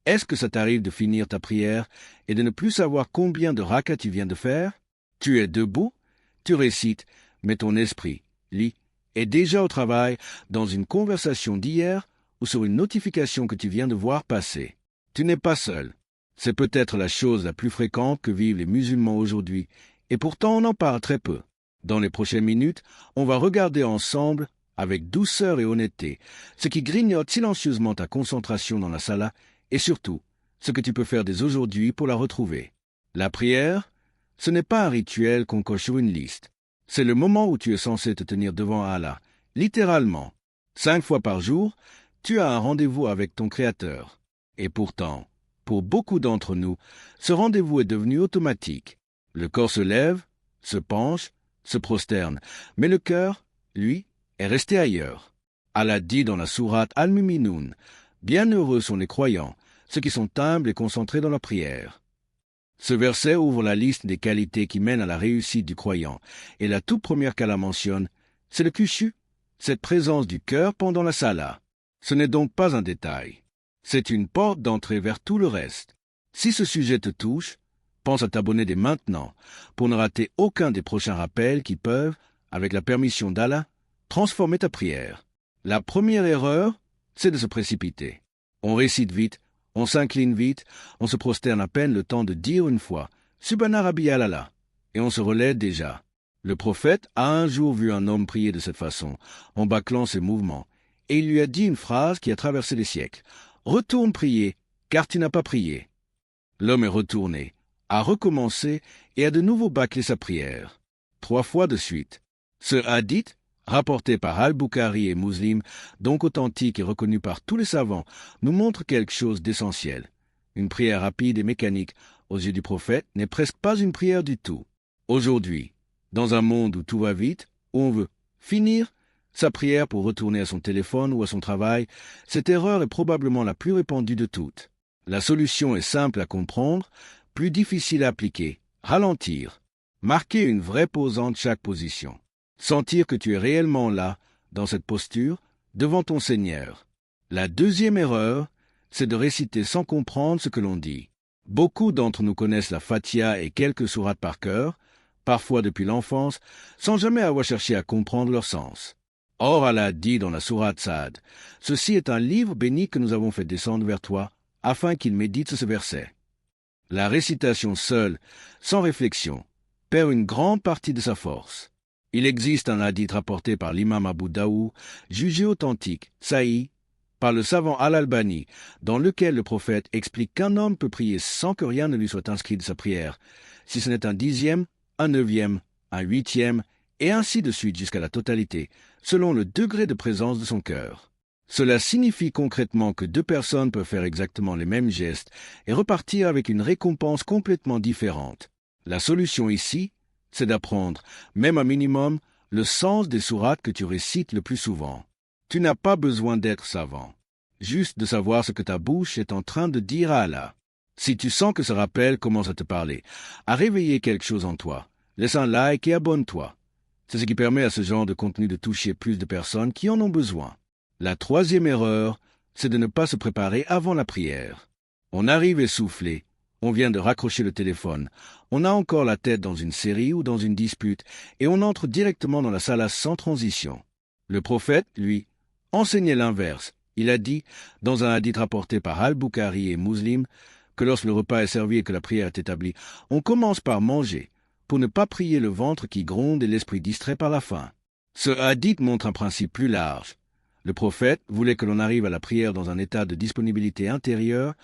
Est-ce que ça t'arrive de finir ta prière et de ne plus savoir combien de rakas tu viens de faire? Tu es debout, tu récites, mais ton esprit, lit, est déjà au travail, dans une conversation d'hier ou sur une notification que tu viens de voir passer. Tu n'es pas seul. C'est peut-être la chose la plus fréquente que vivent les musulmans aujourd'hui, et pourtant on en parle très peu. Dans les prochaines minutes, on va regarder ensemble, avec douceur et honnêteté, ce qui grignote silencieusement ta concentration dans la salat, et surtout, ce que tu peux faire dès aujourd'hui pour la retrouver. La prière, ce n'est pas un rituel qu'on coche sur une liste. C'est le moment où tu es censé te tenir devant Allah, littéralement. 5 fois par jour, tu as un rendez-vous avec ton Créateur. Et pourtant, pour beaucoup d'entre nous, ce rendez-vous est devenu automatique. Le corps se lève, se penche, se prosterne, mais le cœur, lui, est resté ailleurs. Allah dit dans la sourate Al-Mu'minun, « Bienheureux sont les croyants, ceux qui sont humbles et concentrés dans la prière. » Ce verset ouvre la liste des qualités qui mènent à la réussite du croyant, et la toute première qu'Allah mentionne, c'est le khushu, cette présence du cœur pendant la salat. Ce n'est donc pas un détail. C'est une porte d'entrée vers tout le reste. Si ce sujet te touche, pense à t'abonner dès maintenant pour ne rater aucun des prochains rappels qui peuvent, avec la permission d'Allah, transformer ta prière. La première erreur, c'est de se précipiter. On récite vite, on s'incline vite, on se prosterne à peine le temps de dire une fois « Subhana Rabbi Allah » et on se relève déjà. Le prophète a un jour vu un homme prier de cette façon, en bâclant ses mouvements, et il lui a dit une phrase qui a traversé les siècles. « Retourne prier, car tu n'as pas prié. » L'homme est retourné, a recommencé et a de nouveau bâclé sa prière. 3 fois de suite. Ce hadith, rapporté par Al-Bukhari et Muslim, donc authentique et reconnu par tous les savants, nous montre quelque chose d'essentiel. Une prière rapide et mécanique, aux yeux du prophète, n'est presque pas une prière du tout. Aujourd'hui, dans un monde où tout va vite, où on veut finir sa prière pour retourner à son téléphone ou à son travail, cette erreur est probablement la plus répandue de toutes. La solution est simple à comprendre, plus difficile à appliquer. Ralentir. Marquer une vraie pause entre chaque position. Sentir que tu es réellement là, dans cette posture, devant ton Seigneur. La deuxième erreur, c'est de réciter sans comprendre ce que l'on dit. Beaucoup d'entre nous connaissent la Fatiha et quelques sourates par cœur, parfois depuis l'enfance, sans jamais avoir cherché à comprendre leur sens. Or, Allah dit dans la sourate Saad, « Ceci est un livre béni que nous avons fait descendre vers toi, afin qu'il médite ce verset. » La récitation seule, sans réflexion, perd une grande partie de sa force. Il existe un hadith rapporté par l'imam Abu Daoud, jugé authentique, sahih, par le savant Al-Albani, dans lequel le prophète explique qu'un homme peut prier sans que rien ne lui soit inscrit de sa prière, si ce n'est un 10e, un 9e, un 8e, et ainsi de suite jusqu'à la totalité, selon le degré de présence de son cœur. Cela signifie concrètement que 2 personnes peuvent faire exactement les mêmes gestes et repartir avec une récompense complètement différente. La solution ici, c'est d'apprendre, même un minimum, le sens des sourates que tu récites le plus souvent. Tu n'as pas besoin d'être savant, juste de savoir ce que ta bouche est en train de dire à Allah. Si tu sens que ce rappel commence à te parler, à réveiller quelque chose en toi, laisse un like et abonne-toi. C'est ce qui permet à ce genre de contenu de toucher plus de personnes qui en ont besoin. La 3e erreur, c'est de ne pas se préparer avant la prière. On arrive essoufflé, on vient de raccrocher le téléphone, on a encore la tête dans une série ou dans une dispute, et on entre directement dans la salat sans transition. Le prophète, lui, enseignait l'inverse. Il a dit, dans un hadith rapporté par Al-Bukhari et Muslim, que lorsque le repas est servi et que la prière est établie, on commence par manger, pour ne pas prier le ventre qui gronde et l'esprit distrait par la faim. Ce hadith montre un principe plus large. Le prophète voulait que l'on arrive à la prière dans un état de disponibilité intérieure,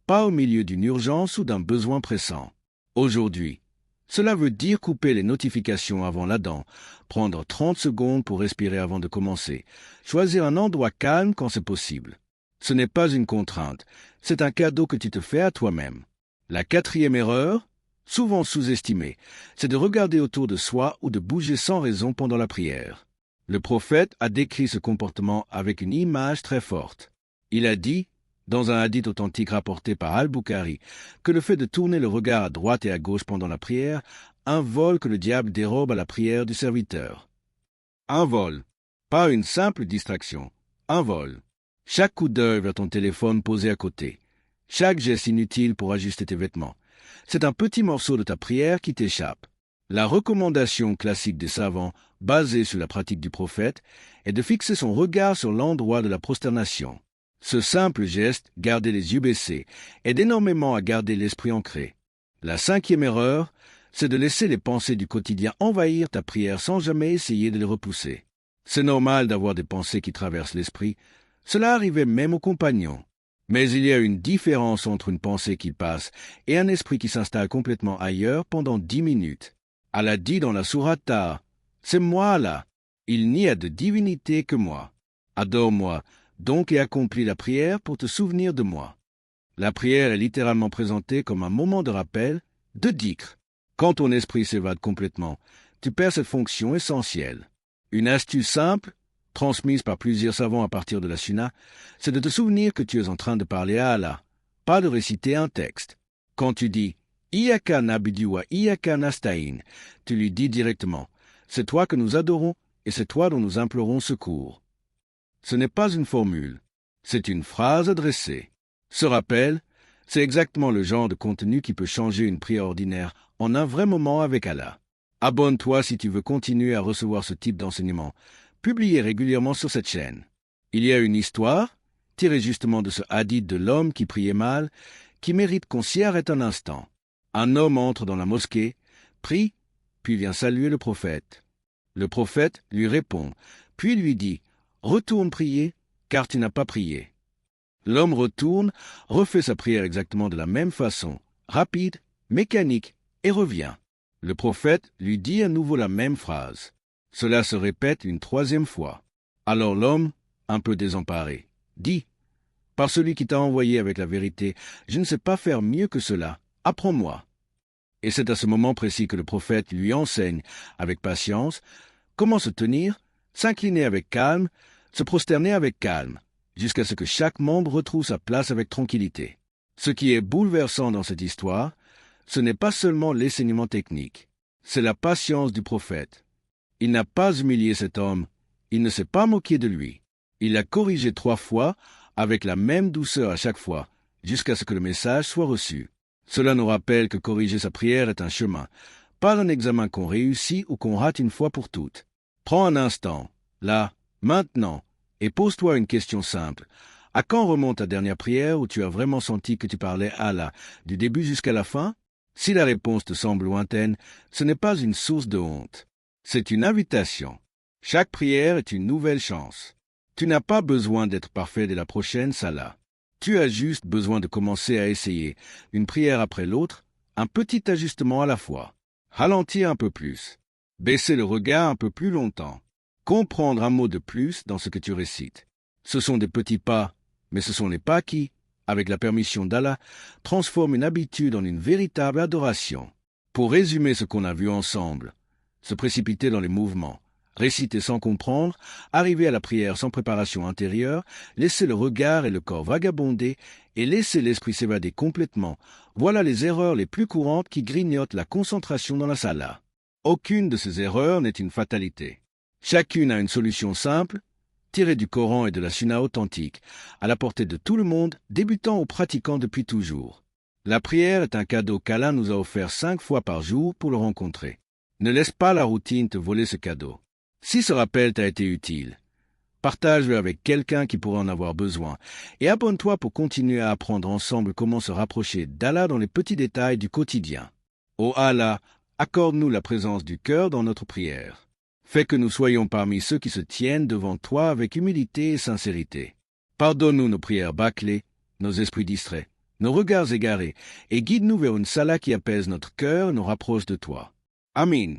pas au milieu d'une urgence ou d'un besoin pressant. Aujourd'hui, cela veut dire couper les notifications avant l'adhan, prendre 30 secondes pour respirer avant de commencer, choisir un endroit calme quand c'est possible. Ce n'est pas une contrainte, c'est un cadeau que tu te fais à toi-même. La 4e erreur, souvent sous-estimée, c'est de regarder autour de soi ou de bouger sans raison pendant la prière. Le prophète a décrit ce comportement avec une image très forte. Il a dit, dans un hadith authentique rapporté par Al-Bukhari, que le fait de tourner le regard à droite et à gauche pendant la prière, un vol que le diable dérobe à la prière du serviteur. Un vol, pas une simple distraction, un vol. Chaque coup d'œil vers ton téléphone posé à côté, chaque geste inutile pour ajuster tes vêtements. C'est un petit morceau de ta prière qui t'échappe. La recommandation classique des savants, basée sur la pratique du prophète, est de fixer son regard sur l'endroit de la prosternation. Ce simple geste, garder les yeux baissés, aide énormément à garder l'esprit ancré. La 5e erreur, c'est de laisser les pensées du quotidien envahir ta prière sans jamais essayer de les repousser. C'est normal d'avoir des pensées qui traversent l'esprit. Cela arrivait même aux compagnons. Mais il y a une différence entre une pensée qui passe et un esprit qui s'installe complètement ailleurs pendant 10 minutes. Allah dit dans la sourate Taha, « C'est moi là, il n'y a de divinité que moi. Adore-moi, donc et accomplis la prière pour te souvenir de moi. » La prière est littéralement présentée comme un moment de rappel, de dhikr. Quand ton esprit s'évade complètement, tu perds cette fonction essentielle. Une astuce simple, transmise par plusieurs savants à partir de la Sunna, c'est de te souvenir que tu es en train de parler à Allah, pas de réciter un texte. Quand tu dis « Iyaka na'budu wa iyaka nasta'in », tu lui dis directement « C'est toi que nous adorons et c'est toi dont nous implorons secours ». Ce n'est pas une formule, c'est une phrase adressée. Ce rappel, c'est exactement le genre de contenu qui peut changer une prière ordinaire en un vrai moment avec Allah. Abonne-toi si tu veux continuer à recevoir ce type d'enseignement, publié régulièrement sur cette chaîne. Il y a une histoire, tirée justement de ce hadith de l'homme qui priait mal, qui mérite qu'on s'y arrête un instant. Un homme entre dans la mosquée, prie, puis vient saluer le prophète. Le prophète lui répond, puis lui dit « Retourne prier, car tu n'as pas prié. » L'homme retourne, refait sa prière exactement de la même façon, rapide, mécanique, et revient. Le prophète lui dit à nouveau la même phrase. Cela se répète une 3e fois. Alors l'homme, un peu désemparé, dit « Par celui qui t'a envoyé avec la vérité, je ne sais pas faire mieux que cela. Apprends-moi. » Et c'est à ce moment précis que le prophète lui enseigne, avec patience, comment se tenir, s'incliner avec calme, se prosterner avec calme, jusqu'à ce que chaque membre retrouve sa place avec tranquillité. Ce qui est bouleversant dans cette histoire, ce n'est pas seulement l'enseignement technique, c'est la patience du prophète. Il n'a pas humilié cet homme, il ne s'est pas moqué de lui. Il l'a corrigé 3 fois, avec la même douceur à chaque fois, jusqu'à ce que le message soit reçu. Cela nous rappelle que corriger sa prière est un chemin, pas un examen qu'on réussit ou qu'on rate une fois pour toutes. Prends un instant, là, maintenant, et pose-toi une question simple. À quand remonte ta dernière prière où tu as vraiment senti que tu parlais à Allah, du début jusqu'à la fin? Si la réponse te semble lointaine, ce n'est pas une source de honte. C'est une invitation. Chaque prière est une nouvelle chance. Tu n'as pas besoin d'être parfait dès la prochaine salat. Tu as juste besoin de commencer à essayer, une prière après l'autre, un petit ajustement à la fois. Ralentir un peu plus. Baisser le regard un peu plus longtemps. Comprendre un mot de plus dans ce que tu récites. Ce sont des petits pas, mais ce sont les pas qui, avec la permission d'Allah, transforment une habitude en une véritable adoration. Pour résumer ce qu'on a vu ensemble, se précipiter dans les mouvements, réciter sans comprendre, arriver à la prière sans préparation intérieure, laisser le regard et le corps vagabonder et laisser l'esprit s'évader complètement, voilà les erreurs les plus courantes qui grignotent la concentration dans la salat. Aucune de ces erreurs n'est une fatalité. Chacune a une solution simple, tirée du Coran et de la Sunna authentique, à la portée de tout le monde, débutant ou pratiquant depuis toujours. La prière est un cadeau qu'Allah nous a offert 5 fois par jour pour le rencontrer. Ne laisse pas la routine te voler ce cadeau. Si ce rappel t'a été utile, partage-le avec quelqu'un qui pourrait en avoir besoin et abonne-toi pour continuer à apprendre ensemble comment se rapprocher d'Allah dans les petits détails du quotidien. Ô Allah, accorde-nous la présence du cœur dans notre prière. Fais que nous soyons parmi ceux qui se tiennent devant toi avec humilité et sincérité. Pardonne-nous nos prières bâclées, nos esprits distraits, nos regards égarés, et guide-nous vers une salat qui apaise notre cœur et nous rapproche de toi. Amin.